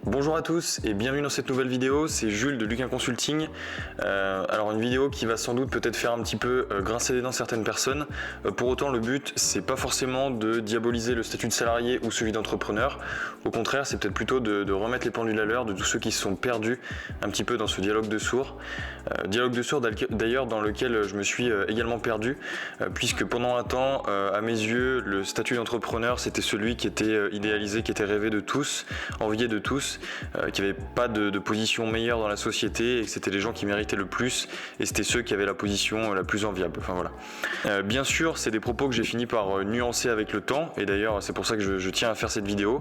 Bonjour à tous et bienvenue dans cette nouvelle vidéo, c'est Jules de Luquin Consulting. Alors une vidéo qui va sans doute peut-être faire un petit peu grincer les dents certaines personnes. Pour autant le but c'est pas forcément de diaboliser le statut de salarié ou celui d'entrepreneur. Au contraire c'est peut-être plutôt de remettre les pendules à l'heure de tous ceux qui se sont perdus un petit peu dans ce dialogue de sourds. Dialogue de sourds d'ailleurs dans lequel je me suis également perdu puisque pendant un temps à mes yeux le statut d'entrepreneur c'était celui qui était idéalisé, qui était rêvé de tous, envié de tous. Qu'il n'y avait pas de position meilleure dans la société et que c'était les gens qui méritaient le plus et c'était ceux qui avaient la position la plus enviable. Enfin voilà. Bien sûr, c'est des propos que j'ai fini par nuancer avec le temps et d'ailleurs c'est pour ça que je tiens à faire cette vidéo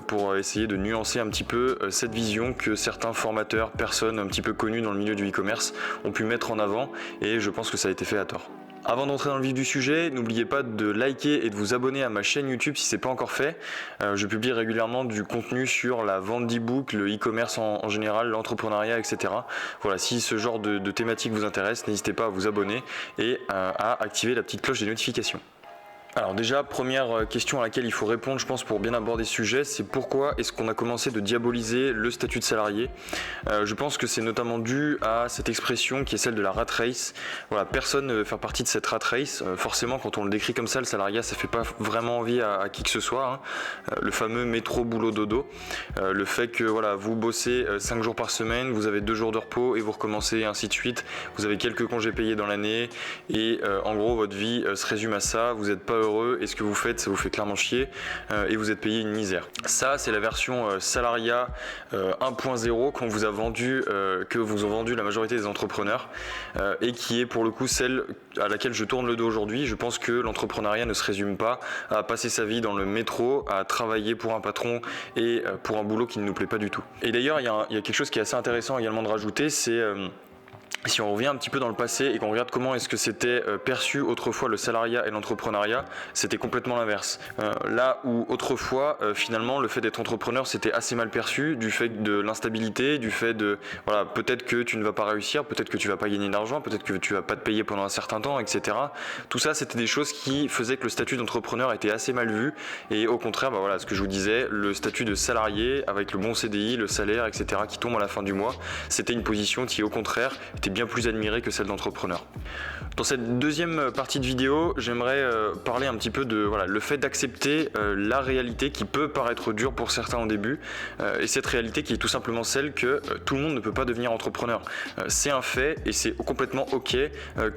pour essayer de nuancer un petit peu cette vision que certains formateurs, personnes un petit peu connues dans le milieu du e-commerce ont pu mettre en avant et je pense que ça a été fait à tort. Avant d'entrer dans le vif du sujet, n'oubliez pas de liker et de vous abonner à ma chaîne YouTube si ce n'est pas encore fait. Je publie régulièrement du contenu sur la vente d'e-book, le e-commerce en général, l'entrepreneuriat, etc. Voilà, si ce genre de thématique vous intéresse, n'hésitez pas à vous abonner et à activer la petite cloche des notifications. Alors déjà, première question à laquelle il faut répondre, je pense, pour bien aborder ce sujet, c'est pourquoi est-ce qu'on a commencé de diaboliser le statut de salarié. Je pense que c'est notamment dû à cette expression qui est celle de la rat race. Voilà, personne ne veut faire partie de cette rat race. Forcément, quand on le décrit comme ça, le salariat, ça fait pas vraiment envie à qui que ce soit. Le fameux métro boulot dodo. Le fait que voilà, vous bossez 5 jours par semaine, vous avez 2 jours de repos et vous recommencez ainsi de suite. Vous avez quelques congés payés dans l'année et en gros, votre vie se résume à ça. Vous n'êtes pas heureux et ce que vous faites ça vous fait clairement chier et vous êtes payé une misère. Ça c'est la version salariat 1.0 qu'on vous a vendu, que vous ont vendu la majorité des entrepreneurs et qui est pour le coup celle à laquelle je tourne le dos aujourd'hui. Je pense que l'entrepreneuriat ne se résume pas à passer sa vie dans le métro, à travailler pour un patron et pour un boulot qui ne nous plaît pas du tout. Et d'ailleurs il y a quelque chose qui est assez intéressant également de rajouter, c'est si on revient un petit peu dans le passé et qu'on regarde comment est-ce que c'était perçu autrefois le salariat et l'entrepreneuriat, c'était complètement l'inverse. Là où autrefois, finalement, le fait d'être entrepreneur, c'était assez mal perçu du fait de l'instabilité, du fait de, voilà, peut-être que tu ne vas pas réussir, peut-être que tu vas pas gagner d'argent, peut-être que tu vas pas te payer pendant un certain temps, etc. Tout ça, c'était des choses qui faisaient que le statut d'entrepreneur était assez mal vu et au contraire, bah voilà, ce que je vous disais, le statut de salarié avec le bon CDI, le salaire, etc. qui tombe à la fin du mois, c'était une position qui, au contraire, était bien plus admirée que celle d'entrepreneur. Dans cette deuxième partie de vidéo, j'aimerais parler un petit peu de voilà, le fait d'accepter la réalité qui peut paraître dure pour certains au début et cette réalité qui est tout simplement celle que tout le monde ne peut pas devenir entrepreneur. C'est un fait et c'est complètement ok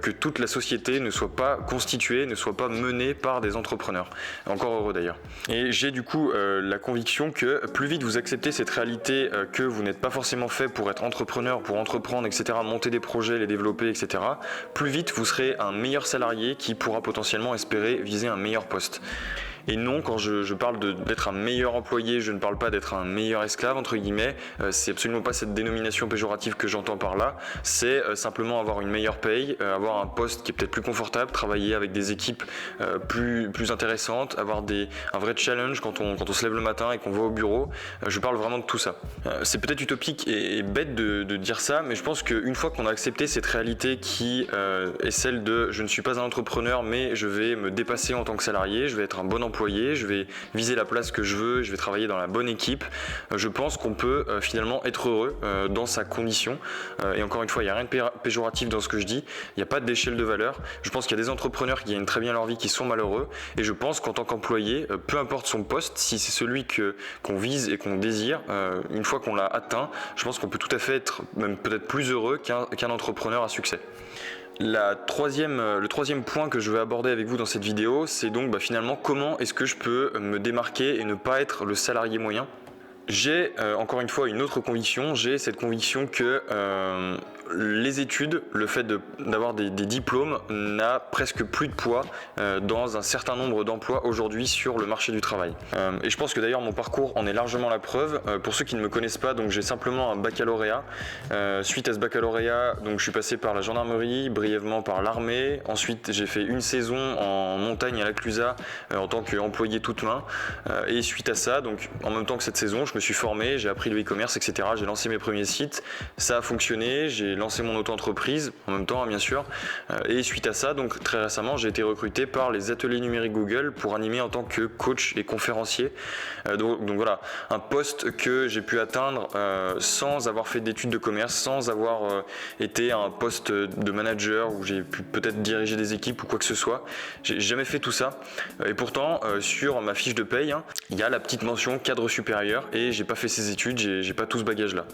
que toute la société ne soit pas constituée, ne soit pas menée par des entrepreneurs. Encore heureux d'ailleurs. Et j'ai du coup la conviction que plus vite vous acceptez cette réalité que vous n'êtes pas forcément fait pour être entrepreneur, pour entreprendre, etc., monter des projets, les développer, etc., plus vite vous serez un meilleur salarié qui pourra potentiellement espérer viser un meilleur poste. Et non, quand je parle d'être un meilleur employé, je ne parle pas d'être un meilleur esclave, entre guillemets. C'est absolument pas cette dénomination péjorative que j'entends par là. C'est simplement avoir une meilleure paye, avoir un poste qui est peut-être plus confortable, travailler avec des équipes plus intéressantes, avoir un vrai challenge quand on se lève le matin et qu'on va au bureau. Je parle vraiment de tout ça. C'est peut-être utopique et bête de dire ça, mais je pense qu'une fois qu'on a accepté cette réalité qui est celle de je ne suis pas un entrepreneur, mais je vais me dépasser en tant que salarié, je vais être un bon employé, je vais viser la place que je veux, je vais travailler dans la bonne équipe. Je pense qu'on peut finalement être heureux dans sa condition. Et encore une fois, il n'y a rien de péjoratif dans ce que je dis. Il n'y a pas d'échelle de valeur. Je pense qu'il y a des entrepreneurs qui gagnent très bien leur vie, qui sont malheureux. Et je pense qu'en tant qu'employé, peu importe son poste, si c'est celui qu'on vise et qu'on désire, une fois qu'on l'a atteint, je pense qu'on peut tout à fait être même peut-être plus heureux qu'un entrepreneur à succès. Le troisième point que je vais aborder avec vous dans cette vidéo, c'est donc finalement comment est-ce que je peux me démarquer et ne pas être le salarié moyen. J'ai encore une fois une autre conviction, j'ai cette conviction que les études, le fait d'avoir des diplômes n'a presque plus de poids dans un certain nombre d'emplois aujourd'hui sur le marché du travail. Et je pense que d'ailleurs mon parcours en est largement la preuve. Pour ceux qui ne me connaissent pas, donc j'ai simplement un baccalauréat. Suite à ce baccalauréat, donc je suis passé par la gendarmerie, brièvement par l'armée. Ensuite j'ai fait une saison en montagne à la Clusaz en tant qu'employé toute main. Et suite à ça, donc en même temps que cette saison, je me suis formé, j'ai appris le e-commerce, etc. J'ai lancé mes premiers sites, ça a fonctionné, j'ai lancé mon auto-entreprise en même temps, bien sûr. Et suite à ça, donc très récemment, j'ai été recruté par les ateliers numériques Google pour animer en tant que coach et conférencier. Donc voilà, un poste que j'ai pu atteindre sans avoir fait d'études de commerce, sans avoir été à un poste de manager où j'ai pu peut-être diriger des équipes ou quoi que ce soit. J'ai jamais fait tout ça. Et pourtant, sur ma fiche de paye, il y a la petite mention cadre supérieur et j'ai pas fait ces études, j'ai pas tout ce bagage-là.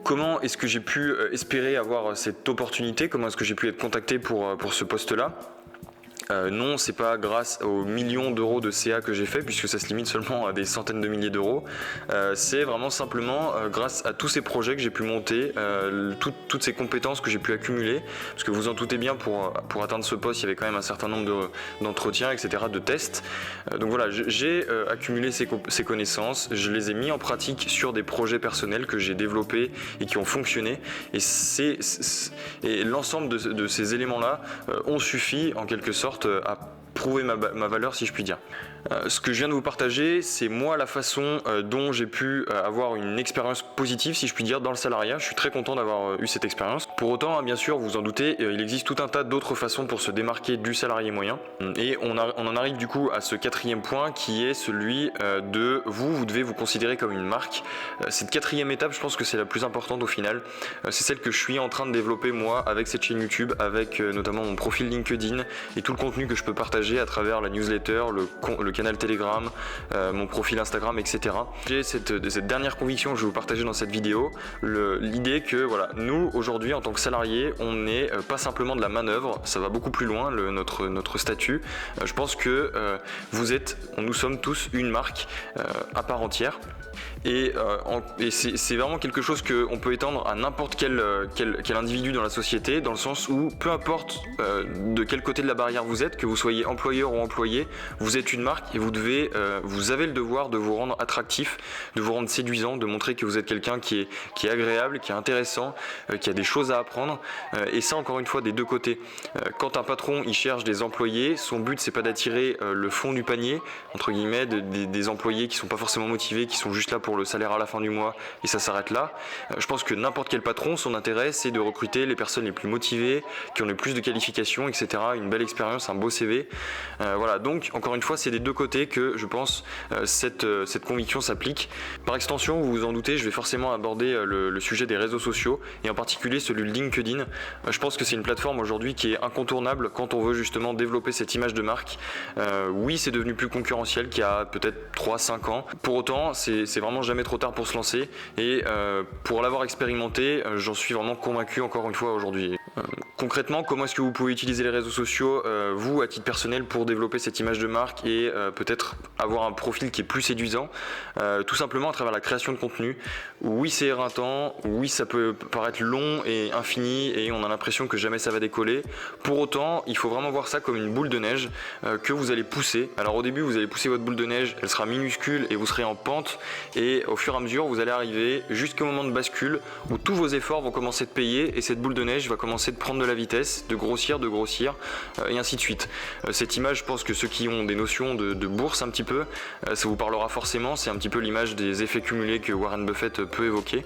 Comment est-ce que j'ai pu espérer avoir cette opportunité? Comment est-ce que j'ai pu être contacté pour ce poste-là? Non, c'est pas grâce aux millions d'euros de CA que j'ai fait, puisque ça se limite seulement à des centaines de milliers d'euros. C'est vraiment simplement grâce à tous ces projets que j'ai pu monter, toutes ces compétences que j'ai pu accumuler, parce que vous en doutez bien, pour atteindre ce poste, il y avait quand même un certain nombre d'entretiens, etc., de tests. Donc voilà, j'ai accumulé ces connaissances, je les ai mis en pratique sur des projets personnels que j'ai développés et qui ont fonctionné. Et l'ensemble de ces éléments-là ont suffi, en quelque sorte, à prouver ma valeur, si je puis dire. Ce que je viens de vous partager, c'est moi la façon dont j'ai pu avoir une expérience positive, si je puis dire, dans le salariat. Je suis très content d'avoir eu cette expérience. Pour autant, bien sûr, vous en doutez, il existe tout un tas d'autres façons pour se démarquer du salarié moyen. Et on en arrive du coup à ce quatrième point qui est celui de vous devez vous considérer comme une marque. Cette quatrième étape, je pense que c'est la plus importante au final. C'est celle que je suis en train de développer moi avec cette chaîne YouTube, avec notamment mon profil LinkedIn et tout le contenu que je peux partager à travers la newsletter, le canal Telegram, mon profil Instagram, etc. J'ai cette dernière conviction que je vais vous partager dans cette vidéo, l'idée que voilà, nous aujourd'hui en tant que salariés, on n'est pas simplement de la manœuvre, ça va beaucoup plus loin notre statut. Je pense que nous sommes tous une marque à part entière. Et c'est vraiment quelque chose qu'on peut étendre à n'importe quel individu dans la société, dans le sens où peu importe de quel côté de la barrière vous êtes, que vous soyez employeur ou employé, vous êtes une marque et vous avez le devoir de vous rendre attractif, de vous rendre séduisant, de montrer que vous êtes quelqu'un qui est agréable, qui est intéressant, qui a des choses à apprendre. Et ça, encore une fois, des deux côtés. Quand un patron il cherche des employés, son but c'est pas d'attirer le fond du panier, entre guillemets, des employés qui sont pas forcément motivés, qui sont juste là pour le salaire à la fin du mois et ça s'arrête là. Je pense que n'importe quel patron, son intérêt c'est de recruter les personnes les plus motivées, qui ont le plus de qualifications, etc. Une belle expérience, un beau CV. Voilà, donc encore une fois c'est des deux côtés que je pense cette conviction s'applique. Par extension, vous vous en doutez, je vais forcément aborder le sujet des réseaux sociaux et en particulier celui de LinkedIn. Je pense que c'est une plateforme aujourd'hui qui est incontournable quand on veut justement développer cette image de marque. Oui, c'est devenu plus concurrentiel qu'il y a peut-être 3-5 ans. Pour autant, c'est vraiment jamais trop tard pour se lancer et pour l'avoir expérimenté, j'en suis vraiment convaincu encore une fois aujourd'hui. Concrètement, comment est-ce que vous pouvez utiliser les réseaux sociaux, vous, à titre personnel, pour développer cette image de marque et peut-être avoir un profil qui est plus séduisant? Tout simplement à travers la création de contenu. Oui, c'est éreintant, oui, ça peut paraître long et infini et on a l'impression que jamais ça va décoller. Pour autant, il faut vraiment voir ça comme une boule de neige que vous allez pousser. Alors au début, vous allez pousser votre boule de neige, elle sera minuscule et vous serez en pente, et au fur et à mesure, vous allez arriver jusqu'au moment de bascule où tous vos efforts vont commencer de payer et cette boule de neige va commencer de prendre de la vitesse, de grossir et ainsi de suite. Cette image, je pense que ceux qui ont des notions de bourse un petit peu, ça vous parlera forcément. C'est un petit peu l'image des effets cumulés que Warren Buffett peut évoquer.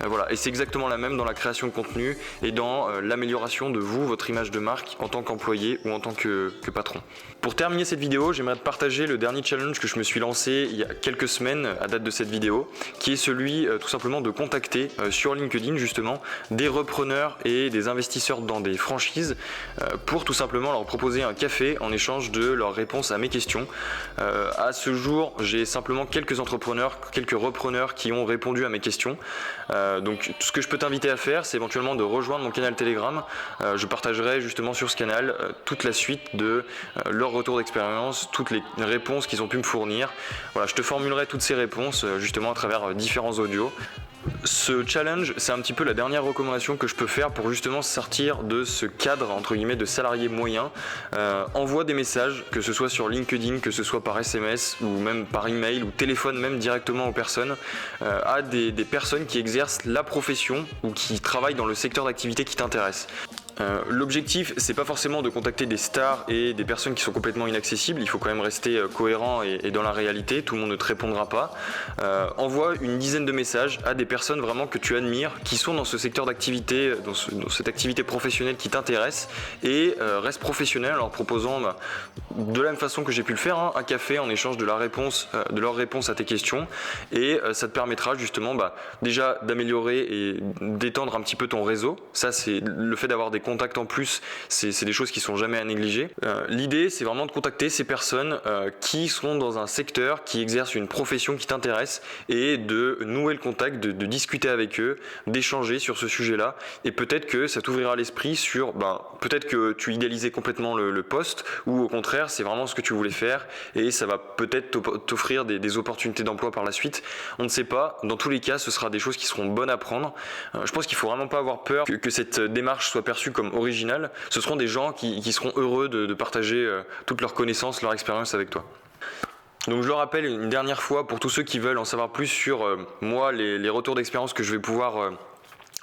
Voilà, et c'est exactement la même dans la création de contenu et dans l'amélioration de vous, votre image de marque en tant qu'employé ou en tant que patron. Pour terminer cette vidéo, j'aimerais te partager le dernier challenge que je me suis lancé il y a quelques semaines à date de cette vidéo, qui est celui tout simplement de contacter sur LinkedIn justement des repreneurs et des investisseurs dans des franchises pour tout simplement leur proposer un café en échange de leurs réponses à mes questions. À ce jour, j'ai simplement quelques repreneurs qui ont répondu à mes questions. Donc tout ce que je peux t'inviter à faire, c'est éventuellement de rejoindre mon canal Telegram. Je partagerai justement sur ce canal toute la suite de leur retour d'expérience, toutes les réponses qu'ils ont pu me fournir. Voilà, je te formulerai toutes ces réponses justement à travers différents audios. Ce challenge, c'est un petit peu la dernière recommandation que je peux faire pour justement sortir de ce cadre entre guillemets de salarié moyen. Envoie des messages, que ce soit sur LinkedIn, que ce soit par SMS ou même par email ou téléphone même directement aux personnes, à des personnes qui exercent la profession ou qui travaillent dans le secteur d'activité qui t'intéresse. L'objectif, c'est pas forcément de contacter des stars et des personnes qui sont complètement inaccessibles. Il faut quand même rester cohérent et dans la réalité. Tout le monde ne te répondra pas. Envoie une dizaine de messages à des personnes vraiment que tu admires, qui sont dans ce secteur d'activité, dans cette activité professionnelle qui t'intéresse, et reste professionnel en leur proposant de la même façon que j'ai pu le faire, un café en échange de leur réponse à tes questions, et ça te permettra justement déjà d'améliorer et d'étendre un petit peu ton réseau. Ça, c'est le fait d'avoir des contacts en plus, c'est des choses qui sont jamais à négliger. L'idée, c'est vraiment de contacter ces personnes qui sont dans un secteur, qui exercent une profession qui t'intéresse, et de nouer le contact, de discuter avec eux, d'échanger sur ce sujet-là, et peut-être que ça t'ouvrira l'esprit sur, peut-être que tu idéalisais complètement le poste, ou au contraire, c'est vraiment ce que tu voulais faire, et ça va peut-être t'offrir des opportunités d'emploi par la suite. On ne sait pas. Dans tous les cas, ce sera des choses qui seront bonnes à prendre. Je pense qu'il faut vraiment pas avoir peur que cette démarche soit perçue comme originale. Ce seront des gens qui seront heureux de partager toutes leurs connaissances, leur expérience avec toi. Donc je le rappelle une dernière fois, pour tous ceux qui veulent en savoir plus sur moi, les retours d'expérience que je vais pouvoir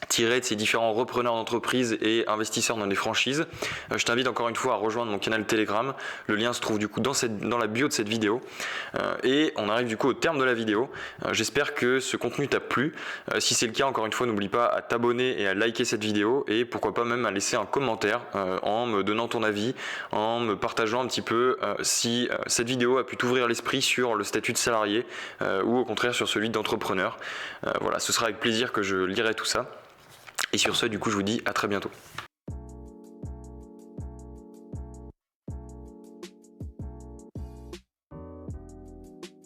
tirer de ces différents repreneurs d'entreprise et investisseurs dans des franchises. Je t'invite encore une fois à rejoindre mon canal Telegram. Le lien se trouve du coup dans la bio de cette vidéo. Et on arrive du coup au terme de la vidéo. J'espère que ce contenu t'a plu. Si c'est le cas, encore une fois, n'oublie pas à t'abonner et à liker cette vidéo, et pourquoi pas même à laisser un commentaire en me donnant ton avis, en me partageant un petit peu si cette vidéo a pu t'ouvrir l'esprit sur le statut de salarié ou au contraire sur celui d'entrepreneur. Voilà, ce sera avec plaisir que je lirai tout ça. Et sur ce, du coup, je vous dis à très bientôt.